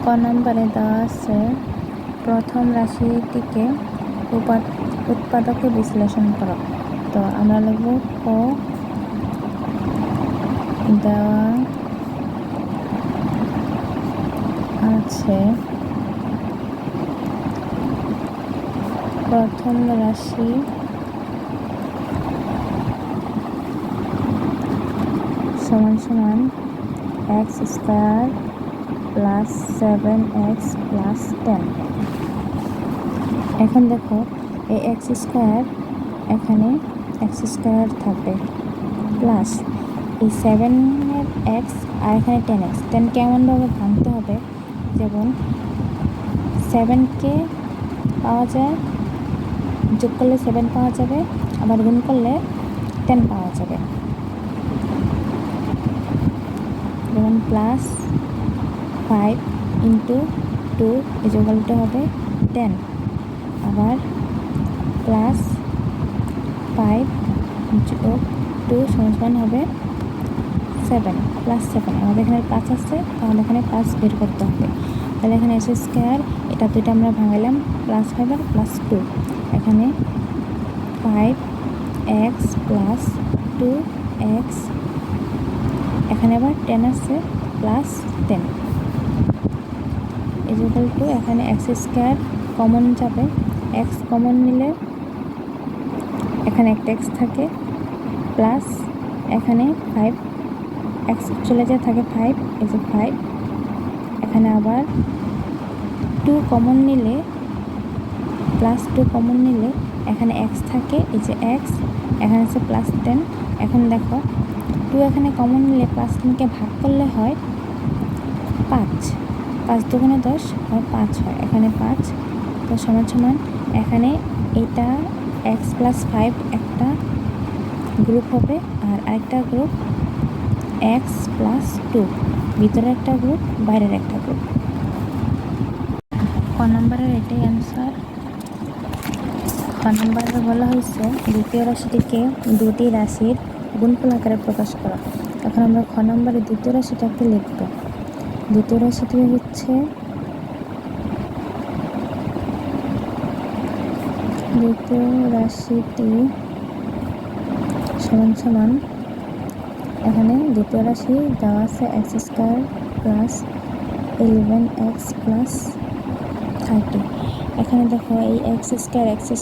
ক নম্বরে দেওয়া আছে প্রথম রাশিটিকে উৎপাদকে বিশ্লেষণ করো। তো আমরা লিখব ক দেওয়া আছে প্রথম রাশি সমান সমান x square plus 7x plus 10। এখন দেখো এই x স্কয়ার এখানে x স্কয়ার থাকবে প্লাস এই 7-এর x আর এখানে 10x। 10কে এমনভাবে ভাঙতে হবে যেমন 7কে পাওয়া যায়, যোগ করলে 7 পাওয়া যাবে, আবার গুণ করলে 10 পাওয়া যাবে। যেমন প্লাস 5 ইন্টু 2 ইকুয়ালটা হবে 10, আবার প্লাস 5 যোগ 2 সমান হবে 7 প্লাস 7। আমাদের এখানে প্লাস আছে, তাহলে এখানে প্লাস বের করতে হবে। তাহলে এখানে এস স্কয়ার, এটা দুইটা আমরা ভাঙালাম, প্লাস 5 আর প্লাস 2। এখানে 5x প্লাস 2x, এখানে আবার 10 আছে প্লাস 10 ইকুয়াল টু এখানে এক্স স্কয়ার কমন যাবে, এক্স কমন নিলে এখানে একটা এক্স থাকে প্লাস এখানে 5 এক্স চলে যায়, থাকে 5, এই যে 5। এখানে আবার 2 কমন নিলে, প্লাস 2 কমন নিলে এখানে এক্স থাকে, এই যে এক্স, এখানে আছে প্লাস 10। এখন দেখো 2 এখানে কমন নিলে প্লাস 10কে ভাগ করলে হয় 5, 5 দুগুণে 10 হয় 5 হয়, এখানে 5। তো সমান সমান এখানে এইটা x প্লাস 5 একটা গ্রুপ হবে, আর আরেকটা গ্রুপ x প্লাস 2, ভিতরে একটা গ্রুপ, বাইরের একটা গ্রুপ। ক নম্বরের এটাই অ্যান্সার। খ নম্বরে বলা হয়েছে দ্বিতীয় রাশিটিকে দুটি রাশির গুণফল আকারে প্রকাশ করা। এখন আমরা খ নম্বরে দ্বিতীয় রাশিটাকে লিখব। দ্বিতীয় রাশিটি হচ্ছে দ্বিতীয় রাশিটি সমান সমান, এখানে দ্বিতীয় রাশি দেওয়া আছে x square plus 11x plus 30। এখানে দেখো এই এক্স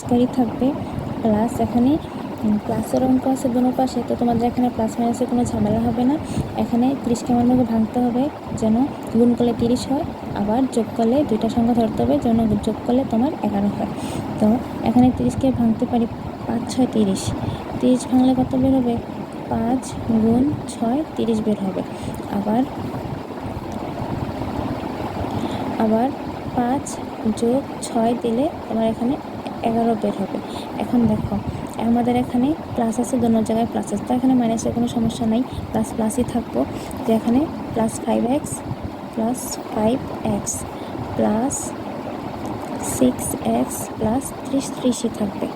স্কয়ারই থাকবে, প্লাস এখানে প্লাসের অঙ্ক আছে দুনো পাশে, তো তোমাদের এখানে প্লাস মাইনাসের কোনো ঝামেলা হবে না। এখানে 30কে এমনভাবে ভাঙতে হবে যেন গুণ করলে 30 হয়, আবার যোগ করলে দুইটা সংখ্যা ধরতে হবে যেন যোগ করলে তোমার 11 হয়। তো এখানে 30কে ভাঙতে পারি 5 6 30, 30 ভাঙলে কত বের হবে? 5 গুণ 6 30 বের হবে। আবার 5 যোগ 6 দিলে তোমার এখানে 11 বের হবে। এখন দেখো আমাদের এখানে প্লাস আছে, দোনো জায়গায় প্লাস আছে, তো এখানে মাইনাসের কোনো সমস্যা নাই, প্লাস প্লাসই থাকবো। যে এখানে plus 5x plus 5x plus 6x plus 30ই থাকবে।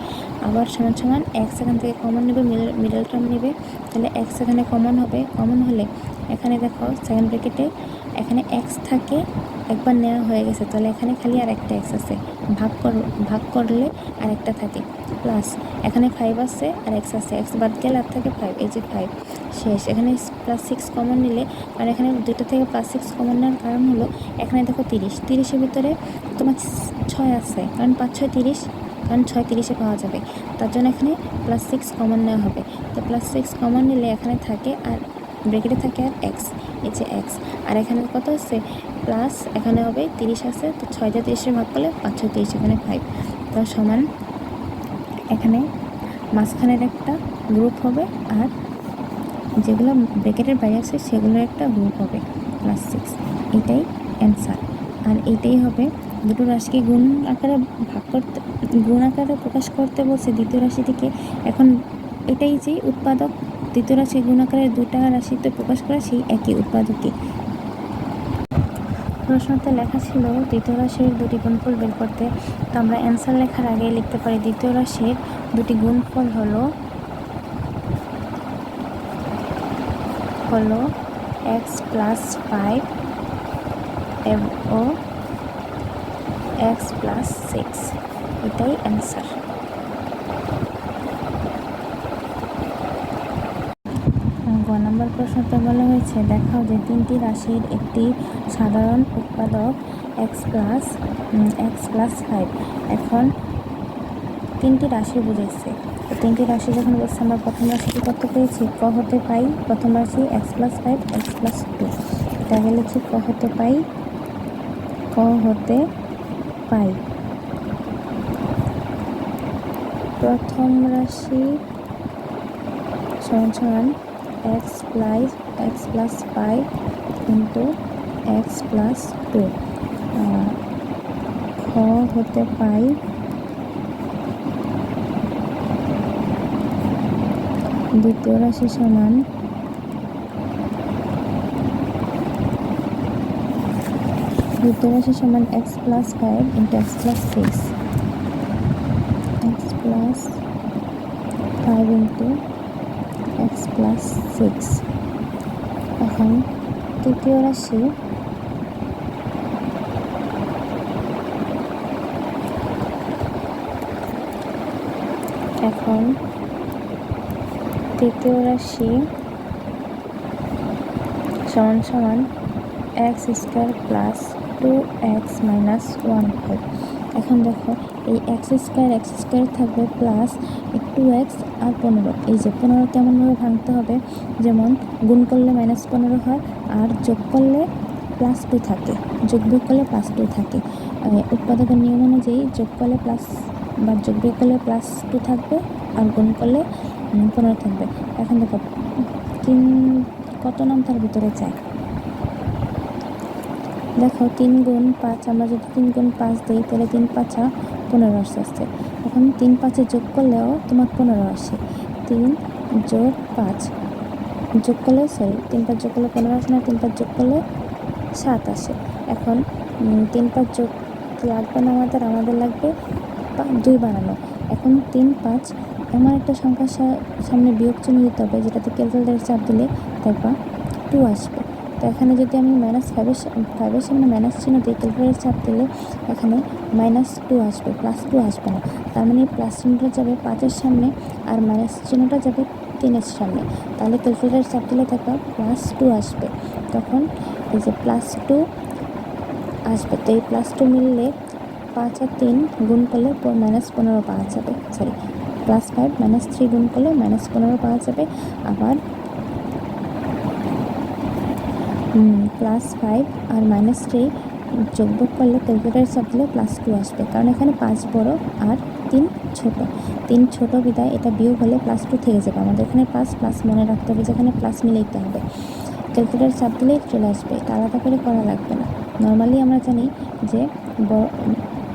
আবার সমান সমান এক্স এখান থেকে কমন নেবে, মিডল টার্ম নেবে, তাহলে এক্স এখানে কমন হবে। কমন হলে এখানে দেখো সেকেন্ড ব্র্যাকেটে এখানে এক্স থাকে, একবার নেওয়া হয়ে গেছে, তাহলে এখানে খালি আর একটা এক্স আছে, ভাগ করলে আর একটা থাকে, প্লাস এখানে 5 আছে আর এক্স আছে, এক্স বাদ গেলে আর থাকে 5, এই যে 5 শেষ। এখানে প্লাস 6 কমন নিলে, আর এখানে দুটো থেকে প্লাস 6 কমন নেওয়ার কারণ হলো এখানে দেখো 30-30-এর ভিতরে তোমার 6 আছে, কারণ 5 6 30, কারণ 6 30-এ পাওয়া যাবে, তার জন্য এখানে প্লাস 6 কমন নেওয়া হবে। তো প্লাস 6 কমন নিলে এখানে থাকে আর ব্র্যাকেটে থাকে আর এক্স, এই যে এক্স, আর এখানে কত আছে প্লাস, এখানে হবে 30 আছে, তো 6 দিয়ে 30-এর ভাগ করলে 5 6 30, এখানে 5। তো সমান এখানে মাঝখানের একটা গ্রুপ হবে, আর যেগুলো ব্র্যাকেটের বাইরে আছে সেগুলোর একটা গ্রুপ হবে প্লাস 6। এটাই অ্যান্সার। আর এইটাই হবে দুটো রাশিকে গুণ আকারে প্রকাশ করতে বলছে দ্বিতীয় রাশিটিকে। এখন এটাই যে উৎপাদক, দ্বিতীয় রাশি গুণ আকারে দুটা রাশিতে প্রকাশ করা, সেই একই উৎপাদকই। প্রশ্নতে লেখা ছিল দ্বিতীয় রাশির দুটি গুণফল বের করতে। তো আমরা অ্যান্সার লেখার আগে লিখতে পারি দ্বিতীয় রাশির দুটি গুণফল হলো x প্লাস 5 ও এক্স প্লাস 6, এটাই অ্যান্সার। গ নম্বর প্রশ্নতে বলা হয়েছে দেখাও যে তিনটি রাশির একটি সাধারণ উৎপাদক এক্স প্লাস 5। এখন তিনটি রাশি বুঝেছে, তো তিনটি রাশি যখন বলছে আমরা প্রথম রাশিটি কত পেয়েছি, ক হতে পাই প্রথম রাশি এক্স প্লাস 5 এক্স প্লাস 2, এটা আগে লিখি ক হতে পাই প্রথম রাশি সমান x plus 5 into x plus 2। খ হতে পাই দ্বিতীয় রাশি সমান x plus 5 into x plus 6, x plus 5 into x plus 6। এখন তৃতীয় রাশি সমান x square plus 2x minus 1/5। এখন দেখো এই এক্স স্কোয়ার থাকবে প্লাস 2x আর 15, এই যে 15 কেমনভাবে ভাঙতে হবে, যেমন গুণ করলে -15 হয় আর যোগ করলে +2 থাকে, যোগ বিয়োগ করলে +2 থাকে। উৎপাদকের নিয়ম অনুযায়ী যোগ করলে প্লাস বা যোগ বিয়োগ করলে +2 থাকবে আর গুণ করলে 15 থাকবে। এখন দেখো কত নাম্বার ভিতরে চাই, দেখো 3 গুণ 5, আমরা যদি 3 গুণ 5 দিই তাহলে 3 5 15 আসছে। এখন 3 5 যোগ করলেও তোমার 15 আসে, 3 যোগ 5 যোগ করলে 3 5 যোগ করলে 15 আসে না, 3 5 যোগ করলে 7 আসে। এখন 3 5 যোগ লাগবে না, আমাদের লাগবে 2 বানানো। এখন 3 5 এমন একটা সংখ্যার সামনে বিয়োগ চিহ্ন দিতে হবে যেটাতে ক্যালকুলেটর চাপ দিলে দেখবা 2 আসবে। তো এখানে যদি আমি -5-এর সামনে মাইনাস চিহ্ন দিই, ক্যালকুলেটর চাপ দিলে এখানে -2 আসবে, +2 আসবে না। তার মানে প্লাস চিহ্নটা যাবে 5-এর সামনে আর মাইনাস চিহ্নটা যাবে 3-এর সামনে, তাহলে ক্যালকুলেটর চাপ দিলে দেখবা +2 আসবে। তখন এই যে +2 আসবে, তো এই +2 মিললে 5 আর 3 গুণ করলে -15 পাওয়া যাবে, +5 -3 গুণ করলে -15 পাওয়া যাবে। আবার +5 আর -3 যোগ করলে ক্যালকুলেটর চাপ দিলে +2 আসবে, কারণ এখানে 5 বড় আর 3 ছোট। 3 ছোট বিদায় এটা বিয়োগ হলে +2 থেকে যাবে, আমাদের এখানে প্লাস মনে রাখতে হবে, যেখানে প্লাস মিলাইতে হবে। ক্যালকুলেটর চাপ দিলেই চলে আসবে, এটা আলাদা করে করা লাগবে না। নর্মালি আমরা জানি যে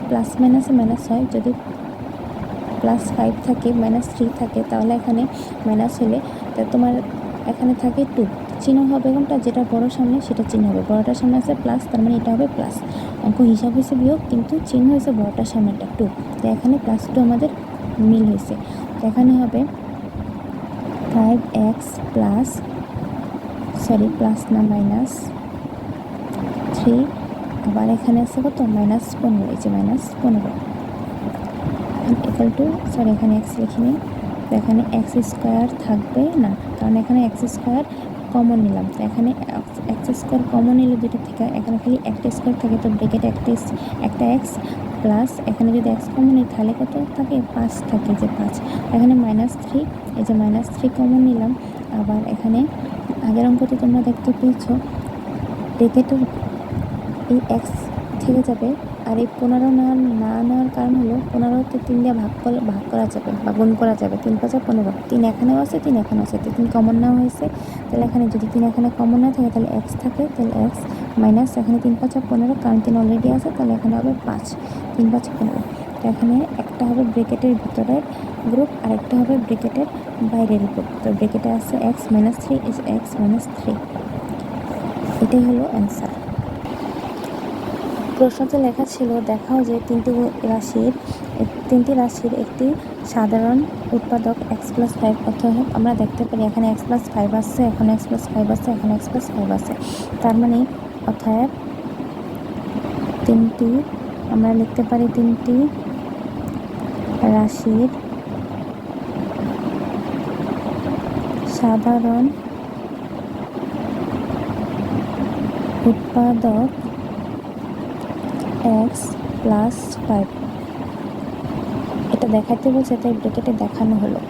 প্লাস মাইনাসে মাইনাস হয়, যদি +5 থাকে -3 থাকে তাহলে এখানে মাইনাস হলে তোমার এখানে থাকে 2, চিহ্ন হবে কোনটা, যেটা বড় সামনে সেটা চিহ্ন হবে, বড়টার সামনে আছে প্লাস, তার মানে এটা হবে প্লাস। অঙ্ক হিসাব হয়েছে বিয়োগ, কিন্তু চিহ্ন হয়েছে বড়টার সামনেটা 2, তো এখানে +2 আমাদের মিল হয়েছে। তো এখানে হবে 5x প্লাস -3, আবার এখানে আছে কত -15, এই যে -15 ইকুয়াল টু এখানে x লিখিনি, তো এখানে x স্কোয়ার থাকবে না, কারণ এখানে x স্কোয়ার কমন নিলাম। তো এখানে x স্কোয়ার কমন নিলে দুটো থেকে এখানে খালি একটা স্কোয়ার থাকে, তো ব্রেকেটে একটা x প্লাস এখানে যদি x কমন নিই তাহলে কত থাকে 5 থাকে, যে 5। এখানে -3, এই যে -3 কমন নিলাম। আবার এখানে আগের অঙ্কতে তোমরা দেখতে পেয়েছো ব্রেকেটের এই x থেকে যাবে, আর এই 15 না নেওয়ার কারণ হলো 15তে 3 দিয়ে ভাগ করা যাবে বা গুণ করা যাবে, 3 5 15, 3 এখানেও আছে 3 এখানেও আছে, 3 কমন নেওয়া হয়েছে। তাহলে এখানে যদি 3 এখানে কমন না থাকে তাহলে x থাকে, তাহলে x মাইনাস এখানে 3 5 15, কারণ 3 অলরেডি আছে, তাহলে এখানে হবে 5, 3 5 15। তো এখানে একটা হবে ব্রেকেটের ভিতরের গ্রুপ আর একটা হবে ব্রেকেটের বাইরের গ্রুপ। তো ব্রেকেটে আছে x -3 ইজ x -3, এটাই হলো অ্যান্সার। প্রশ্নতে লেখা ছিল দেখাও যে তিনটি রাশির একটি সাধারণ উৎপাদক এক্স প্লাস 5। অর্থাৎ আমরা দেখতে পারি এখানে x প্লাস 5 আসছে, এখানে x প্লাস 5 আসছে, এখানে x প্লাস 5 আছে, তার মানে অর্থাৎ তিনটি আমরা লিখতে পারি তিনটি রাশির সাধারণ উৎপাদক x প্লাস 5। এটা দেখাতে বলছে, তাই ব্র্যাকেটে দেখানো হলো।